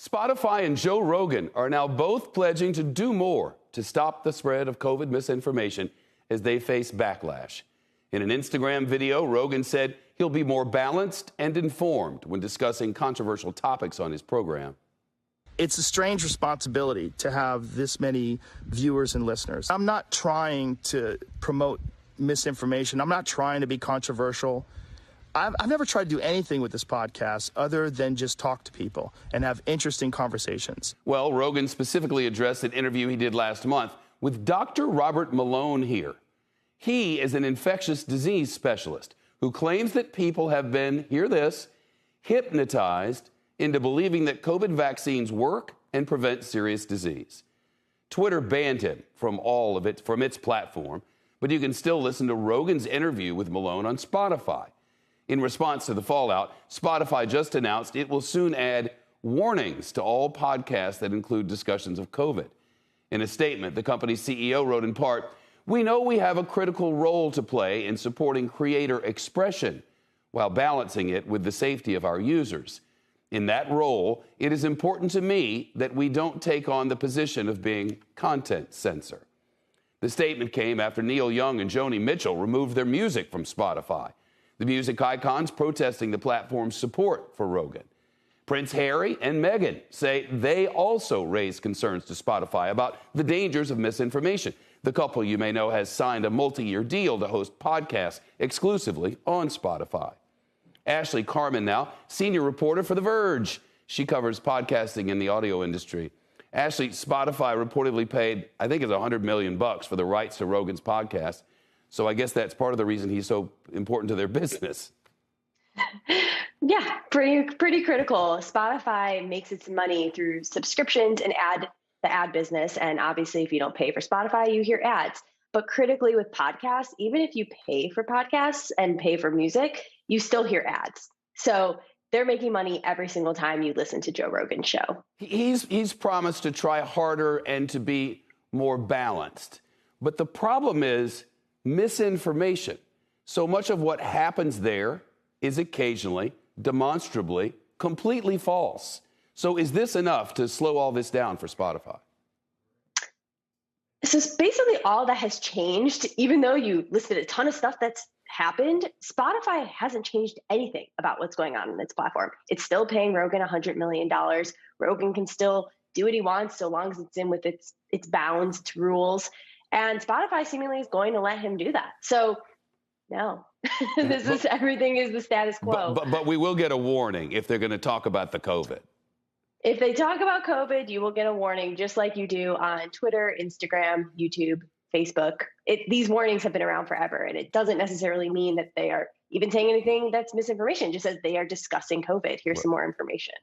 Spotify and Joe Rogan are now both pledging to do more to stop the spread of COVID misinformation as they face backlash. In an Instagram video, Rogan said he'll be more balanced and informed when discussing controversial topics on his program. It's a strange responsibility to have this many viewers and listeners. I'm not trying to promote misinformation. I'm not trying to be controversial. I've never tried to do anything with this podcast other than just talk to people and have interesting conversations. Well, Rogan specifically addressed an interview he did last month with Dr. Robert Malone here. He is an infectious disease specialist who claims that people have been, hear this, hypnotized into believing that COVID vaccines work and prevent serious disease. Twitter banned him from its platform, but you can still listen to Rogan's interview with Malone on Spotify. In response to the fallout, Spotify just announced it will soon add warnings to all podcasts that include discussions of COVID. In a statement, the company's CEO wrote in part, "We know we have a critical role to play in supporting creator expression while balancing it with the safety of our users. In that role, it is important to me that we don't take on the position of being content censor." The statement came after Neil Young and Joni Mitchell removed their music from Spotify. The music icons protesting the platform's support for Rogan. Prince Harry and Meghan say they also raised concerns to Spotify about the dangers of misinformation. The couple, you may know, has signed a multi-year deal to host podcasts exclusively on Spotify. Ashley Carmen now, senior reporter for The Verge. She covers podcasting in the audio industry. Ashley, Spotify reportedly paid, I think it's $100 million for the rights to Rogan's podcast. So I guess that's part of the reason he's so important to their business. Yeah, pretty critical. Spotify makes its money through subscriptions and the ad business. And obviously, if you don't pay for Spotify, you hear ads. But critically with podcasts, even if you pay for podcasts and pay for music, you still hear ads. So they're making money every single time you listen to Joe Rogan's show. He's promised to try harder and to be more balanced. But the problem is misinformation. So much of what happens there is occasionally, demonstrably, completely false. So is this enough to slow all this down for Spotify? So basically all that has changed, even though you listed a ton of stuff that's happened, Spotify hasn't changed anything about what's going on in its platform. It's still paying Rogan $100 million. Rogan can still do what he wants so long as it's in with its bounds, its rules. And Spotify seemingly is going to let him do that. So no, everything is the status quo. But we will get a warning if they're going to talk about the COVID. If they talk about COVID, you will get a warning, just like you do on Twitter, Instagram, YouTube, Facebook. These warnings have been around forever, and it doesn't necessarily mean that they are even saying anything that's misinformation, just as they are discussing COVID. Here's some more information.